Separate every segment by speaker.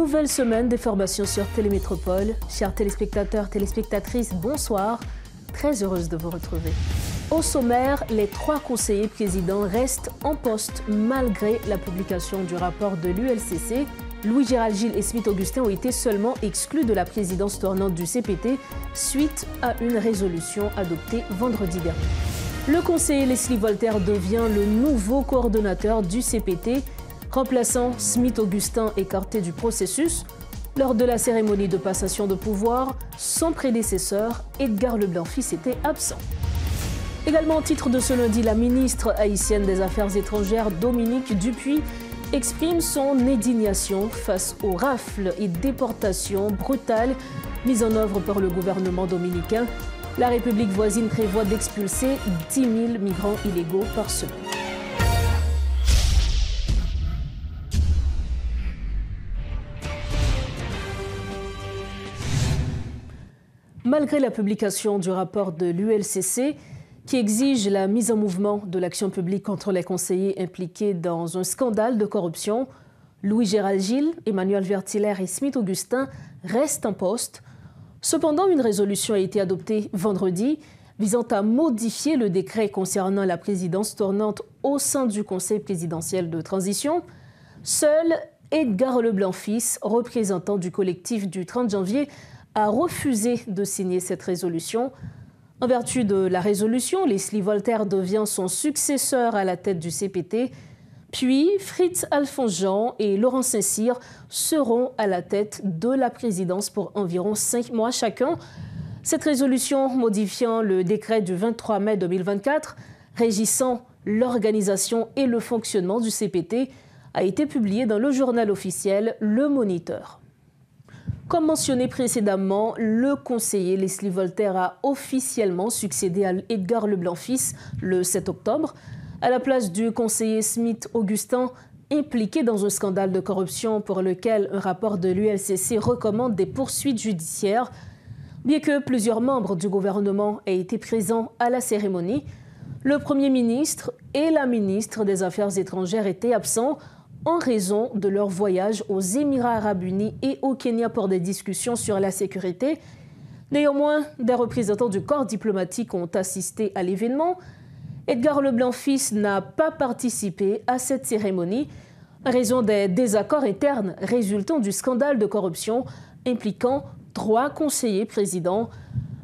Speaker 1: Nouvelle semaine des formations sur Télémétropole. Chers téléspectateurs, téléspectatrices, bonsoir. Très heureuse de vous retrouver. Au sommaire, les 3 conseillers présidents restent en poste malgré la publication du rapport de l'ULCC. Louis-Gérald Gilles et Smith-Augustin ont été seulement exclus de la présidence tournante du CPT suite à une résolution adoptée vendredi dernier. Le conseiller Leslie Voltaire devient le nouveau coordonnateur du CPT, remplaçant Smith-Augustin écarté du processus. Lors de la cérémonie de passation de pouvoir, son prédécesseur, Edgar Leblanc-Fils, était absent. Également au titre de ce lundi, la ministre haïtienne des Affaires étrangères, Dominique Dupuis, exprime son indignation face aux rafles et déportations brutales mises en œuvre par le gouvernement dominicain. La République voisine prévoit d'expulser 10 000 migrants illégaux par semaine. Malgré la publication du rapport de l'ULCC, qui exige la mise en mouvement de l'action publique contre les conseillers impliqués dans un scandale de corruption, Louis-Gérald Gilles, Emmanuel Vertiller et Smith-Augustin restent en poste. Cependant, une résolution a été adoptée vendredi visant à modifier le décret concernant la présidence tournante au sein du Conseil présidentiel de transition. Seul Edgar Leblanc-Fils, représentant du collectif du 30 janvier, a refusé de signer cette résolution. En vertu de la résolution, Leslie Voltaire devient son successeur à la tête du CPT, puis Fritz Alphonse-Jean et Laurent Saint-Cyr seront à la tête de la présidence pour environ 5 mois chacun. Cette résolution modifiant le décret du 23 mai 2024, régissant l'organisation et le fonctionnement du CPT, a été publiée dans le journal officiel Le Moniteur. Comme mentionné précédemment, le conseiller Leslie Voltaire a officiellement succédé à Edgar Leblanc-Fils le 7 octobre, à la place du conseiller Smith-Augustin, impliqué dans un scandale de corruption pour lequel un rapport de l'ULCC recommande des poursuites judiciaires. Bien que plusieurs membres du gouvernement aient été présents à la cérémonie, le Premier ministre et la ministre des Affaires étrangères étaient absents en raison de leur voyage aux Émirats arabes unis et au Kenya pour des discussions sur la sécurité. Néanmoins, des représentants du corps diplomatique ont assisté à l'événement. Edgar Leblanc-Fils n'a pas participé à cette cérémonie en raison des désaccords internes résultant du scandale de corruption impliquant 3 conseillers présidents.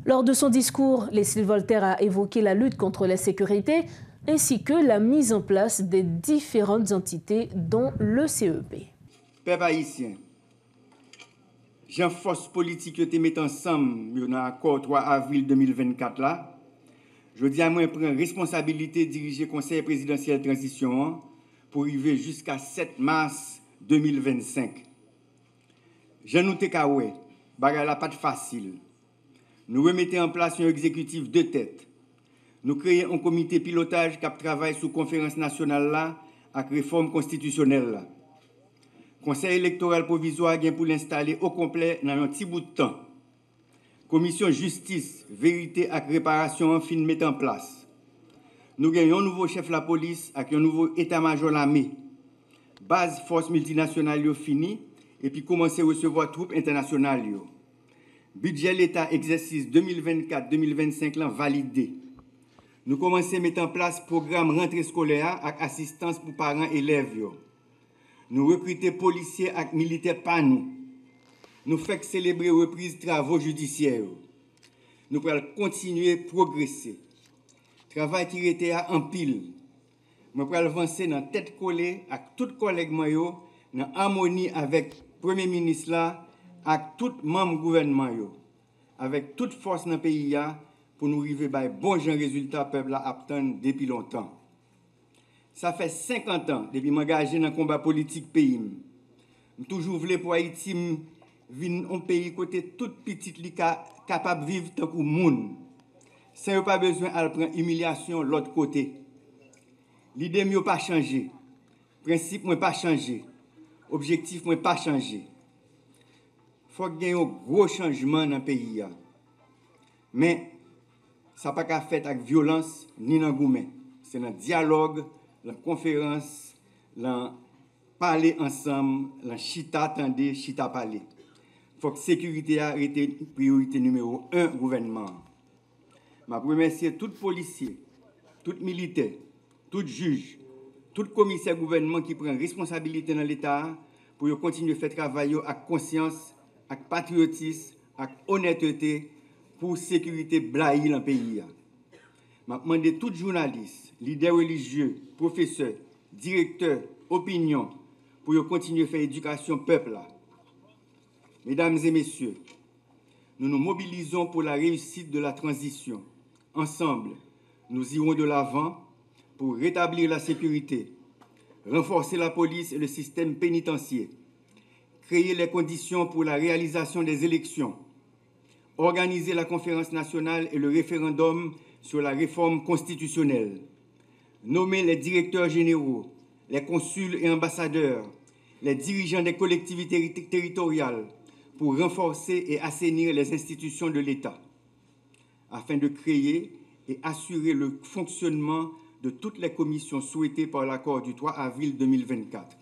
Speaker 1: Lors de son discours, Leslie Voltaire a évoqué la lutte contre l'insécurité ainsi que la mise en place des différentes entités, dont le CEP.
Speaker 2: Peuple haïtien, j'ai une force politique qui te met ensemble dans l'accord 3 avril 2024 là. Je dis à moi prendre responsabilité de diriger le Conseil présidentiel de transition pour arriver jusqu'à 7 mars 2025. Je nous te kawé, bagay la pas facile. Nous remettons en place un exécutif de tête. Nous créons un comité pilotage qui travaille sous conférence nationale là avec réforme constitutionnelle là. Conseil électoral provisoire vient pour l'installer au complet dans un petit bout de temps. Commission justice, vérité et réparation en fin de mettre en place. Nous gagnons un nouveau chef de la police avec un nouveau état-major l'armée. Base force multinationale yo fini et puis commencer à recevoir troupes internationales yo. Budget l'État exercice 2024-2025 là validé. Nous commençons à mettre en place le programme rentrée scolaire avec assistance pour parents et élèves. Nous recrutons policiers et militaires par nous. Nous faisons célébrer la reprise des travaux judiciaires. Nous allons continuer à progresser. Le travail qui était en pile. Nous allons avancer dans la tête collée avec tous les collègues dans harmonie avec le Premier ministre là, avec tous les membres du gouvernement, avec toute force dans le pays. Pour nous arriver à bon résultat, le peuple a attendu depuis longtemps. Ça fait 50 ans depuis que je suis engagé dans le combat politique pays. Je toujours voulu pour Haïti vivre un pays côté tout petit capable de vivre tant que monde. Sans pas besoin de prendre humiliation de l'autre côté. L'idée n'a pas changé. Le principe n'a pas changé. L'objectif n'a pas changé. Il faut qu'il y ait un gros changement dans le pays. Mais ça n'a pas qu'à faire avec violence ni dans le goumen. C'est dans le dialogue, dans la conférence, dans le parler ensemble, la chita attendez, chita parler. Il faut que la sécurité a été priorité numéro 1 gouvernement. Je remercie tout policier, tout militaire, tout juge, tout commissaire gouvernement qui prend responsabilité dans l'État pour continuer à faire travail avec conscience, avec patriotisme, avec honnêteté pour la sécurité blaïe dans le pays. Je demande à tous journalistes, leaders religieux, professeurs, directeurs, opinions, pour continuer à faire éducation peuple. Mesdames et messieurs, nous nous mobilisons pour la réussite de la transition. Ensemble, nous irons de l'avant pour rétablir la sécurité, renforcer la police et le système pénitentiaire, créer les conditions pour la réalisation des élections, organiser la conférence nationale et le référendum sur la réforme constitutionnelle, nommer les directeurs généraux, les consuls et ambassadeurs, les dirigeants des collectivités territoriales pour renforcer et assainir les institutions de l'État, afin de créer et assurer le fonctionnement de toutes les commissions souhaitées par l'accord du 3 avril 2024,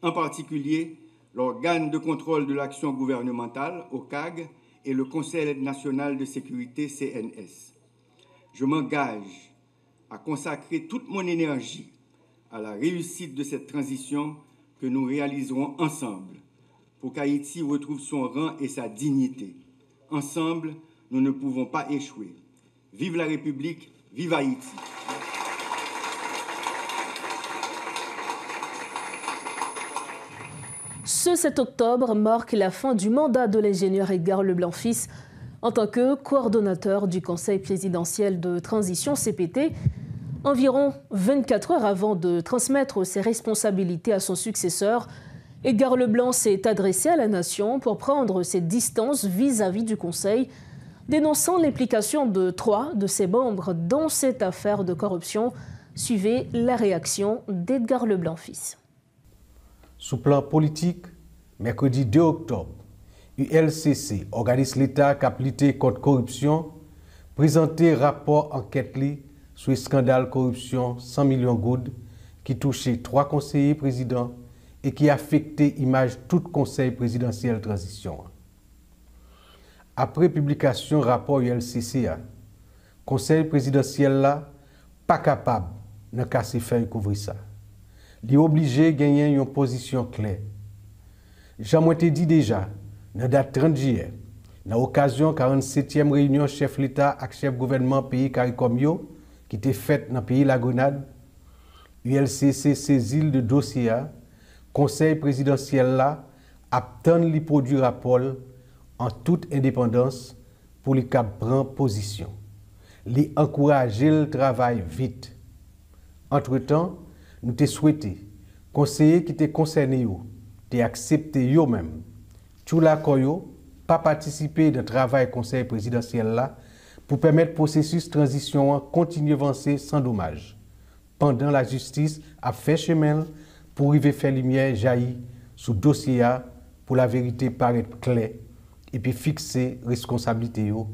Speaker 2: en particulier l'organe de contrôle de l'action gouvernementale, OCAG, et le Conseil national de sécurité, CNS. Je m'engage à consacrer toute mon énergie à la réussite de cette transition que nous réaliserons ensemble pour qu'Haïti retrouve son rang et sa dignité. Ensemble, nous ne pouvons pas échouer. Vive la République, vive Haïti.
Speaker 1: Ce 7 octobre marque la fin du mandat de l'ingénieur Edgar Leblanc-Fils en tant que coordonnateur du Conseil présidentiel de transition CPT, environ 24 heures avant de transmettre ses responsabilités à son successeur. Edgar Leblanc s'est adressé à la nation pour prendre ses distances vis-à-vis du Conseil, dénonçant l'implication de 3 de ses membres dans cette affaire de corruption. Suivez la réaction d'Edgar Leblanc-Fils.
Speaker 3: Sous plan politique, mercredi 2 octobre, ULCC, organisme l'État qui a lutté contre corruption, présenté rapport enquête sur le scandale corruption 100 millions de gouttes qui touchait 3 conseillers présidents et qui affectait l'image tout conseil présidentiel transition. Après publication rapport ULCC, conseil présidentiel là pas capable de casser feuille couvrir ça. Il est obligé de gagner une position claire. J'en ai dit déjà, dans la date 30 juillet, dans l'occasion de la 47e réunion chef l'État et chef gouvernement pays CARICOM qui était faite dans le pays la Grenade, ULCC saisit de dossier, conseil présidentiel là, attend li produit rapport en toute indépendance pour les cap prendre position. Li encourager le travail vite. Entre-temps, nous te souhaité conseiller qui étaient concernés te accepté eux même tout l'accord pas participer dans travail conseil présidentiel là pour permettre processus transition continuer avancer sans dommage. Pendant la justice a fait chemin pour arriver faire lumière jaillir sous dossier pour la vérité paraître claire et puis fixer responsabilité yo.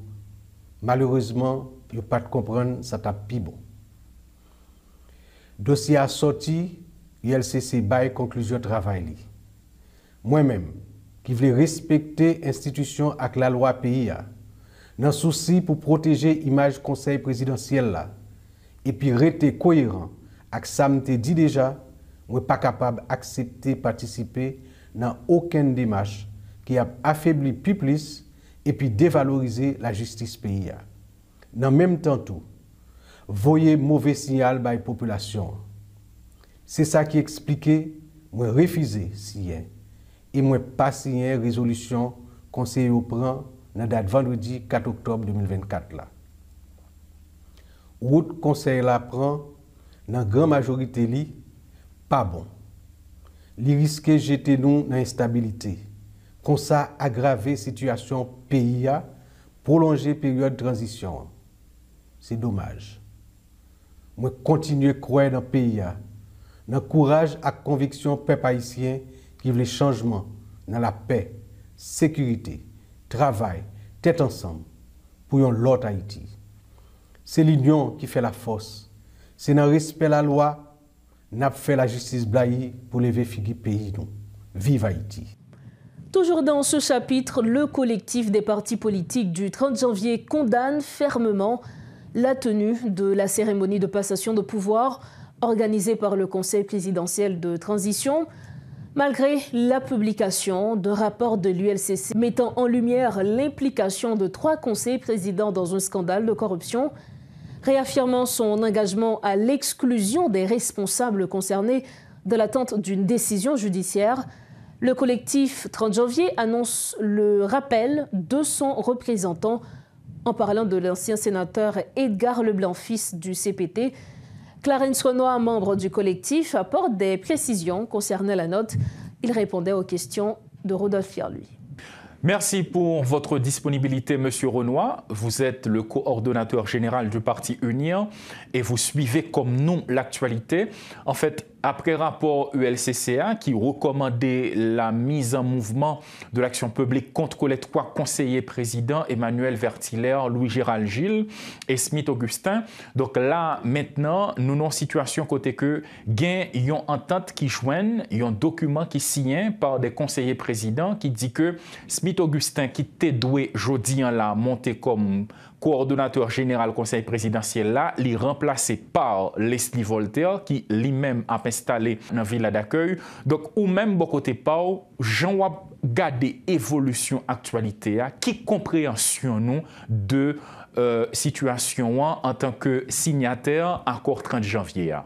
Speaker 3: Malheureusement, yo pas de comprendre ça t'a pi bon. Dossier a sorti, ULCC bail conclusion travail. Moi-même, qui voulais respecter l'institution avec la loi pays, dans souci pour protéger l'image conseil présidentiel là, et puis rester cohérent avec ça me dit déjà, moi pas capable d'accepter participer dans aucune démarche qui a affaibli plus et puis dévaloriser la justice pays. Dans même temps tout, voyez mauvais signal par la population. C'est ça qui explique moi refuser signer et moi pas signer résolution conseil au prend dans date vendredi 4 octobre 2024 là. Route conseil la prend dans grande majorité li pas bon. Li risque jeter nous dans instabilité. Comme ça aggraver situation pays a prolonger période de transition. C'est dommage. Moi continuer croire dans le pays, dans le courage et conviction peuple haïtien qui veut changement, dans la paix, sécurité, travail, tête ensemble pour un l'autre Haïti. C'est l'union qui fait la force. C'est dans le respect de la loi, n'a fait la justice blaye pour lever figi pays nous. Vive Haïti.
Speaker 1: Toujours dans ce chapitre, le collectif des partis politiques du 30 janvier condamne fermement la tenue de la cérémonie de passation de pouvoir organisée par le Conseil présidentiel de transition, malgré la publication d'un rapport de l'ULCC mettant en lumière l'implication de 3 conseillers présidents dans un scandale de corruption, réaffirmant son engagement à l'exclusion des responsables concernés de l'attente d'une décision judiciaire. Le collectif 30 janvier annonce le rappel de son représentant en parlant de l'ancien sénateur Edgar Leblanc-Fils du CPT. Clarence Renoir, membre du collectif, apporte des précisions concernant la note. Il répondait aux questions de Rodolphe Fierluy.
Speaker 4: Merci pour votre disponibilité, M. Renoir. Vous êtes le coordonnateur général du Parti Union et vous suivez comme nous l'actualité. En fait, après rapport ULCCA qui recommandait la mise en mouvement de l'action publique contre les 3 conseillers présidents, Emmanuel Vertiller, Louis-Gérald Gilles et Smith Augustin. Donc là, maintenant, nous avons une situation côté que gain une entente qui joignent, un document qui signé par des conseillers présidents qui dit que Smith Augustin qui était doué jeudi en la monté comme coordonnateur général conseil présidentiel là, il est remplacé par Leslie Voltaire qui lui-même a installé dans la ville d'accueil. Donc, ou même bon côté Pau, j'en garder évolution actualité, qui compréhension nous de situation en tant que signataire accord 30 janvier.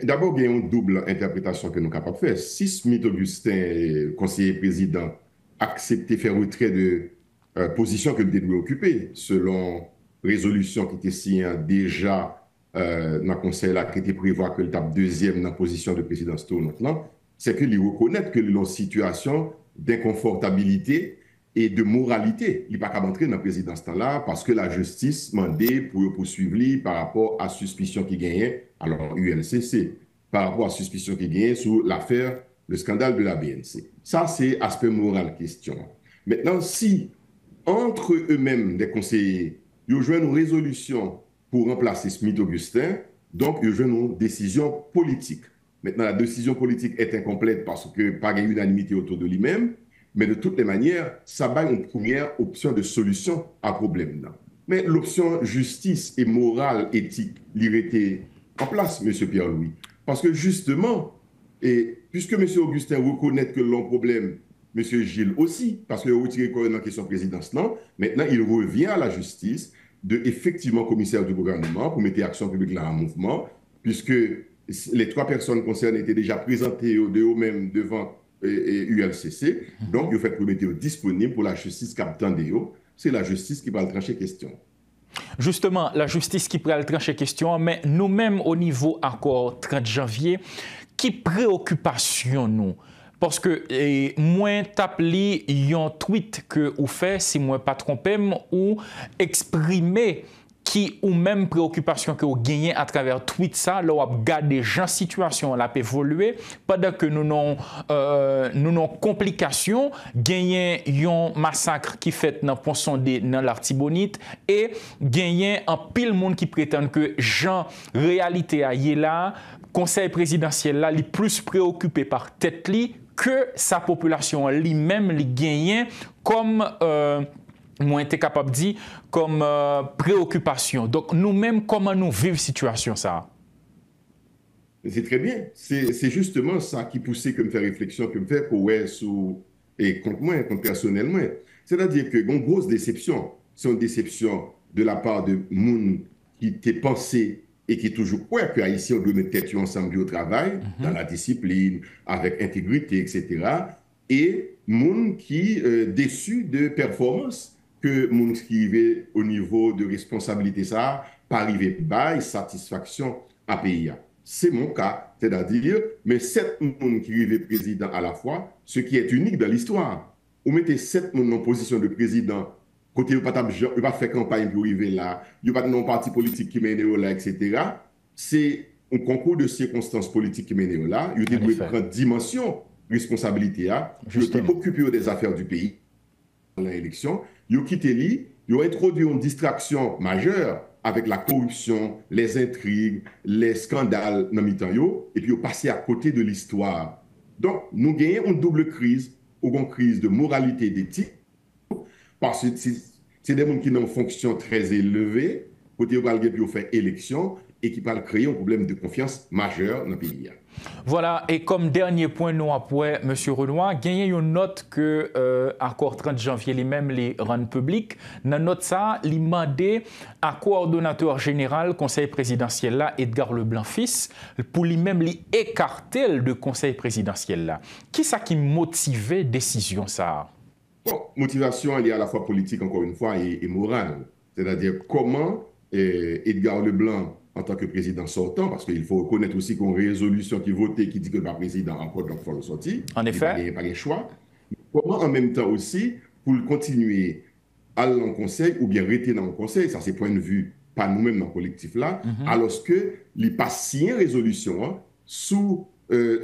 Speaker 5: D'abord, il y a une double interprétation que nous sommes capables de faire. Si Smith Augustin, conseiller président, accepté faire retrait de position que le doit occuper, selon résolution qui était signée déjà dans le conseil là, qui était prévoir que le tape deuxième dans la position de présidence maintenant, c'est qu'il reconnaît que la situation d'inconfortabilité et de moralité, il n'est pas qu'à entrer dans la présidence là parce que la justice mandait pour poursuivre par rapport à suspicion qui gagnait, alors ULCC, par rapport à suspicion qui gagnait sur l'affaire, le scandale de la BNC. Ça, c'est aspect moral question. Maintenant, si entre eux-mêmes, des conseillers, ils ont joué une résolution pour remplacer Smith Augustin, donc ils ont joué une décision politique. Maintenant, la décision politique est incomplète parce que pas une unanimité autour de lui-même, mais de toutes les manières, ça va une première option de solution à problème. Là. Mais l'option justice et morale, éthique, l'irrité en place, M. Pierre-Louis. Parce que justement, et puisque M. Augustin reconnaît que l'on problème, M. Gilles aussi, parce qu'il a retiré dans la question présidence, non, maintenant il revient à la justice de effectivement commissaire du gouvernement pour mettre l'action publique là en mouvement, puisque les 3 personnes concernées étaient déjà présentées de eux-mêmes devant ULCC, donc il fait pour mettre disponible pour la justice captant de eux. C'est la justice qui va le trancher question.
Speaker 4: Justement, la justice qui va le trancher question, mais nous-mêmes au niveau accord 30 janvier, qui préoccupation nous? Parce que moi, t'appelez un tweet que vous faites, si moi pas trompé, ou exprimer qui ou même préoccupation que vous gagnez à travers tweet ça, là, vous regardez les gens situation là peut évoluer pendant que nous avons complications, gagner un massacre qui fait dans Pont Sondé dans l'Artibonite et gagner un pile monde qui prétend que Jean réalité a là, conseil présidentiel là, est plus préoccupé par tête li que sa population lui-même li gagne comme moi été capable de dire comme préoccupation. Donc nous-mêmes comment nous vivons situation ça?
Speaker 5: C'est très bien. C'est justement ça qui poussait que me faire réflexion que me faire pour et contre moi, contre personnellement. C'est-à-dire que une grosse déception, c'est une déception de la part de moun qui t'est pensé et qui est toujours quoi que Haïtien doit mettre tête ensemble au travail, dans la discipline, avec intégrité, etc. Et moun qui déçu de performance que moun qui arrive au niveau de responsabilité ça, pas arriver bail satisfaction à payer. C'est mon cas, c'est-à-dire, mais 7 moun qui arrivent président à la fois, ce qui est unique dans l'histoire. Vous mettez 7 moun en position de président. Côté, il ne pas faire campagne pour arriver là, il n'y a pas de parti politique qui mène là, etc. C'est un concours de circonstances politiques qui mène là. Il doit prendre dimension responsabilité, il doit occuper des affaires du pays dans l'élection. Il a quitté lui, il a introduit une distraction majeure avec la corruption, les intrigues, les scandales dans le temps, et puis passer à côté de l'histoire. Donc, nous gagnons une double crise, une crise de moralité et d'éthique, parce que c'est des gens qui ont une fonction très élevée, côté où ils faire élection, et qui peuvent créer un problème de confiance majeur dans le pays.
Speaker 4: Voilà, et comme dernier point, nous après, M. Renoir, gagné une note que l'accord 30 janvier lui-même les rend public. Dans note ça, il demandé à coordonnateur général conseil présidentiel là, Edgar Leblanc-Fils, pour lui-même écarter de conseil présidentiel là. Qui ça qui motivait décision ça?
Speaker 5: Bon, motivation, elle est à la fois politique, encore une fois, et morale. C'est-à-dire comment Edgar Leblanc, en tant que président sortant, parce qu'il faut reconnaître aussi qu'on a une résolution qui votait, qui dit que le président encore, donc il faut le sortir.
Speaker 4: En effet.
Speaker 5: Il n'y a pas de choix. Comment en même temps aussi, pour continuer à aller dans le conseil, ou bien rester dans le conseil, ça c'est point de vue, pas nous-mêmes dans le collectif là, alors que il passe signer une résolution sous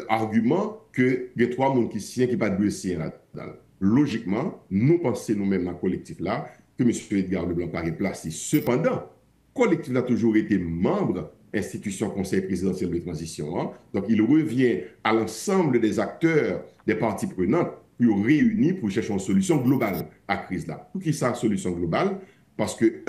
Speaker 5: argument que il y a 3 personnes qui signent qui pas de signer là-dedans. Logiquement, nous pensons nous-mêmes dans le collectif là, que M. Edgar Leblanc paraît placé. Cependant, le collectif a toujours été membre institution Conseil présidentiel de transition. Donc, il revient à l'ensemble des acteurs, des parties prenantes, pour réunir, pour chercher une solution globale à la crise là. Pour qui ça, solution globale? Parce que,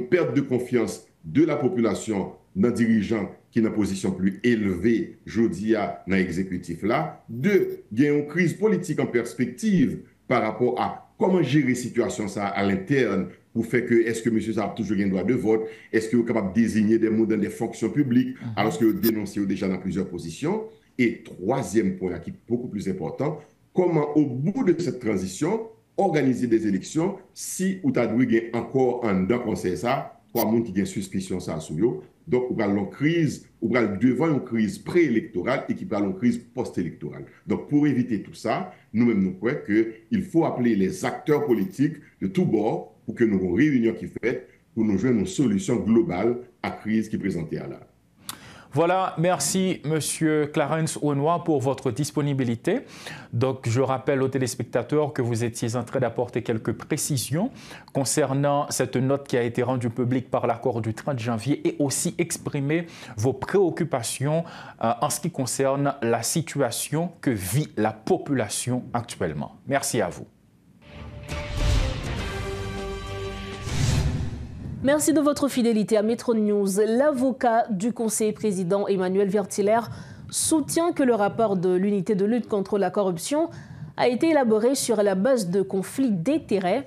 Speaker 5: perte de confiance de la population dans les dirigeants qui sont dans une position plus élevée, je dis, dans l'exécutif là. 2, il y a une crise politique en perspective par rapport à comment gérer la situation ça à l'interne pour faire que, est-ce que M. Saab a toujours un droit de vote? Est-ce qu'il est capable de désigner des mots dans des fonctions publiques alors que dénoncé déjà dans plusieurs positions? Et 3e point qui est beaucoup plus important, comment au bout de cette transition, organiser des élections si ou tu as encore un dans conseil ça, 3 personnes qui ont suspicion ça sous eux. Donc, on parle de crise, on parle devant une crise préélectorale et qui parle de crise post-électorale. Donc, pour éviter tout ça, nous-mêmes, nous croyons qu'il faut appeler les acteurs politiques de tous bords pour que nous ayons une réunion qui fait pour nous jouer une solution globale à la crise qui est présentée à là.
Speaker 4: Voilà, merci M. Clarence Renoir pour votre disponibilité. Donc, je rappelle aux téléspectateurs que vous étiez en train d'apporter quelques précisions concernant cette note qui a été rendue publique par l'accord du 30 janvier et aussi exprimer vos préoccupations en ce qui concerne la situation que vit la population actuellement. Merci à vous.
Speaker 1: Merci de votre fidélité à Metro News. L'avocat du conseiller président Emmanuel Vertiller soutient que le rapport de l'unité de lutte contre la corruption a été élaboré sur la base de conflits d'intérêts,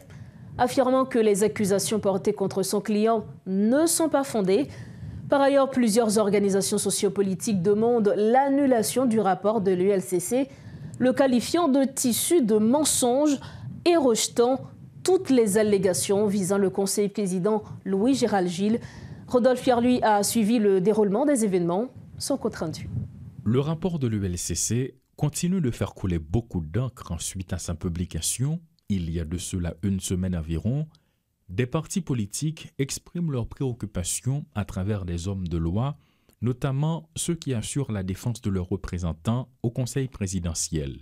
Speaker 1: affirmant que les accusations portées contre son client ne sont pas fondées. Par ailleurs, plusieurs organisations sociopolitiques demandent l'annulation du rapport de l'ULCC, le qualifiant de tissu de mensonges et rejetant toutes les allégations visant le conseiller président Louis-Gérald Gilles. Rodolphe Pierre-Louis a suivi le déroulement des événements, son compte rendu.
Speaker 6: Le rapport de l'ULCC continue de faire couler beaucoup d'encre suite à sa publication. Il y a de cela une semaine environ, des partis politiques expriment leurs préoccupations à travers des hommes de loi, notamment ceux qui assurent la défense de leurs représentants au Conseil présidentiel.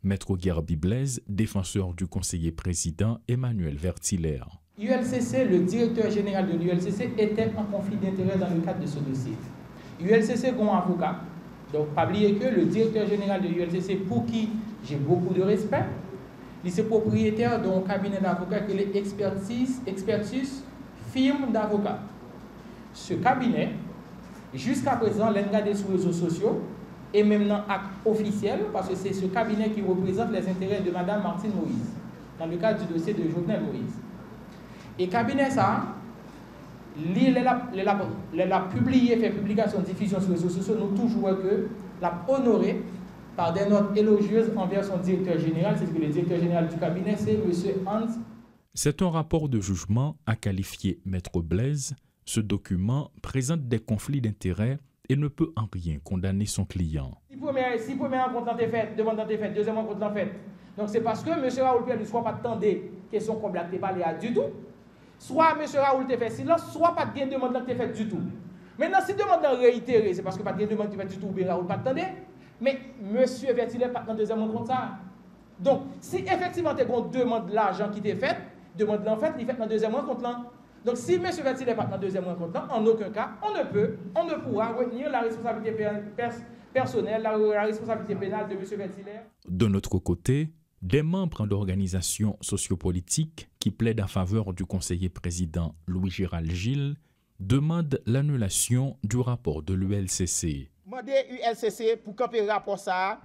Speaker 6: Maître Gerbi Blaise, défenseur du conseiller président Emmanuel Vertiller.
Speaker 7: ULCC, le directeur général de l'ULCC, était en conflit d'intérêts dans le cadre de ce dossier. ULCC a un avocat, donc pas oublier que le directeur général de l'ULCC, pour qui j'ai beaucoup de respect, il est propriétaire d'un cabinet d'avocats qui est Expertise firme d'avocats. Ce cabinet, jusqu'à présent, l'engagé sur les réseaux sociaux, et même dans l'acte officiel, parce que c'est ce cabinet qui représente les intérêts de Mme Martine Moïse, dans le cadre du dossier de Jovenel Moïse. Et cabinet ça, il a publié, fait publication, diffusion sur les réseaux sociaux, nous toujours que l'a honoré par des notes élogieuses envers son directeur général, c'est que le directeur général du cabinet, c'est M. Hans.
Speaker 6: C'est un rapport de jugement, a qualifié Maître Blaise. Ce document présente des conflits d'intérêts et ne peut en rien condamner son client.
Speaker 7: Si première rencontre est faite, demande est faite, deuxième rencontre est faite. Donc c'est parce que M. Raoul Pierre ne soit pas attendé question qu'on ne pas à du tout. Soit M. Raoul te fait silence, soit pas de demande qui est faite du tout. Maintenant, si demande réitérée, c'est parce que pas de demande qui est faite du tout, bien Raoul pas attendé. Mais M. Vertiller pas dans deuxième rencontre ça. Donc, si effectivement tu as une demande de l'argent qui t'est faite, demande en fait, il fait dans deuxième rencontre là. Donc si M. Vertier n'est pas dans la deuxième rencontre, en aucun cas, on ne pourra retenir la responsabilité personnelle, la responsabilité pénale de M. Vertier.
Speaker 6: De notre côté, des membres d'organisations sociopolitiques qui plaident en faveur du conseiller président Louis-Gérald Gilles demandent l'annulation du rapport de l'ULCC.
Speaker 8: Demandez ULCC pour camper le rapport ça,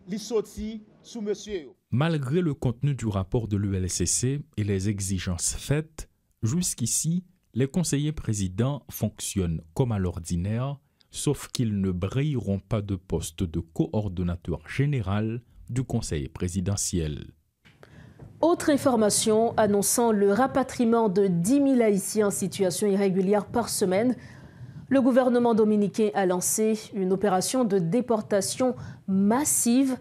Speaker 8: li sorti sous monsieur.
Speaker 6: Malgré le contenu du rapport de l'ULCC et les exigences faites, jusqu'ici, les conseillers présidents fonctionnent comme à l'ordinaire, sauf qu'ils ne brilleront pas de poste de coordonnateur général du conseil présidentiel.
Speaker 1: Autre information annonçant le rapatriement de 10 000 Haïtiens en situation irrégulière par semaine, le gouvernement dominicain a lancé une opération de déportation massive.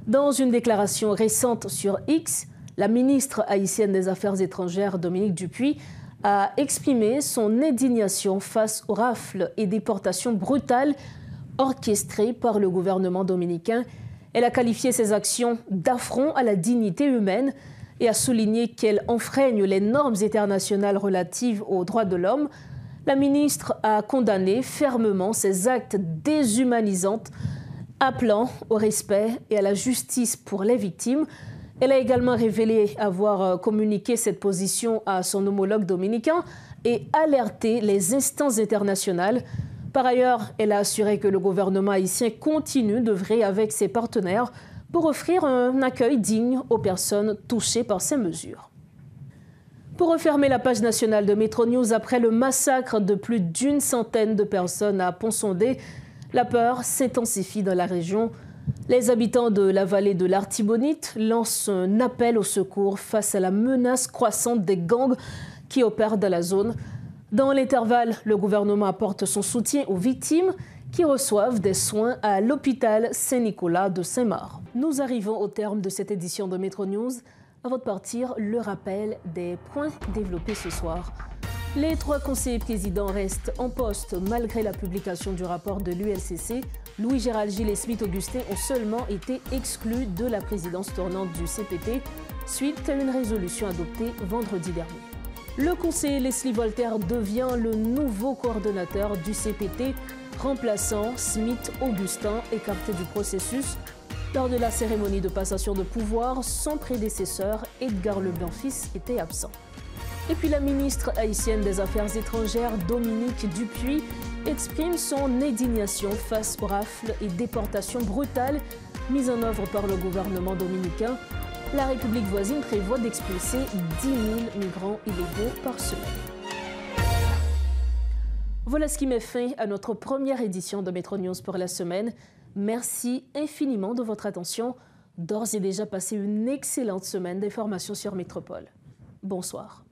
Speaker 1: Dans une déclaration récente sur X, la ministre haïtienne des Affaires étrangères, Dominique Dupuis, a exprimé son indignation face aux rafles et déportations brutales orchestrées par le gouvernement dominicain. Elle a qualifié ces actions d'affront à la dignité humaine et a souligné qu'elles enfreignent les normes internationales relatives aux droits de l'homme. La ministre a condamné fermement ces actes déshumanisants, appelant au respect et à la justice pour les victimes. Elle a également révélé avoir communiqué cette position à son homologue dominicain et alerté les instances internationales. Par ailleurs, elle a assuré que le gouvernement haïtien continue d'œuvrer avec ses partenaires pour offrir un accueil digne aux personnes touchées par ces mesures. Pour refermer la page nationale de Métro News après le massacre de plus d'une centaine de personnes à Pont-Sondé, la peur s'intensifie dans la région. Les habitants de la vallée de l'Artibonite lancent un appel au secours face à la menace croissante des gangs qui opèrent dans la zone. Dans l'intervalle, le gouvernement apporte son soutien aux victimes qui reçoivent des soins à l'hôpital Saint-Nicolas de Saint-Marc. Nous arrivons au terme de cette édition de Métro News. Avant de partir, le rappel des points développés ce soir. Les 3 conseillers présidents restent en poste malgré la publication du rapport de l'ULCC. Louis-Gérald Gilles et Smith-Augustin ont seulement été exclus de la présidence tournante du CPT suite à une résolution adoptée vendredi dernier. Le conseiller Leslie Voltaire devient le nouveau coordonnateur du CPT, remplaçant Smith-Augustin écarté du processus. Lors de la cérémonie de passation de pouvoir, son prédécesseur, Edgar Leblanc-Fils, était absent. Et puis la ministre haïtienne des Affaires étrangères, Dominique Dupuis, exprime son indignation face aux rafles et déportations brutales mises en œuvre par le gouvernement dominicain. La République voisine prévoit d'expulser 10 000 migrants illégaux par semaine. Voilà ce qui met fin à notre première édition de Métro News pour la semaine. Merci infiniment de votre attention. D'ores et déjà passé une excellente semaine d'informations sur Métropole. Bonsoir.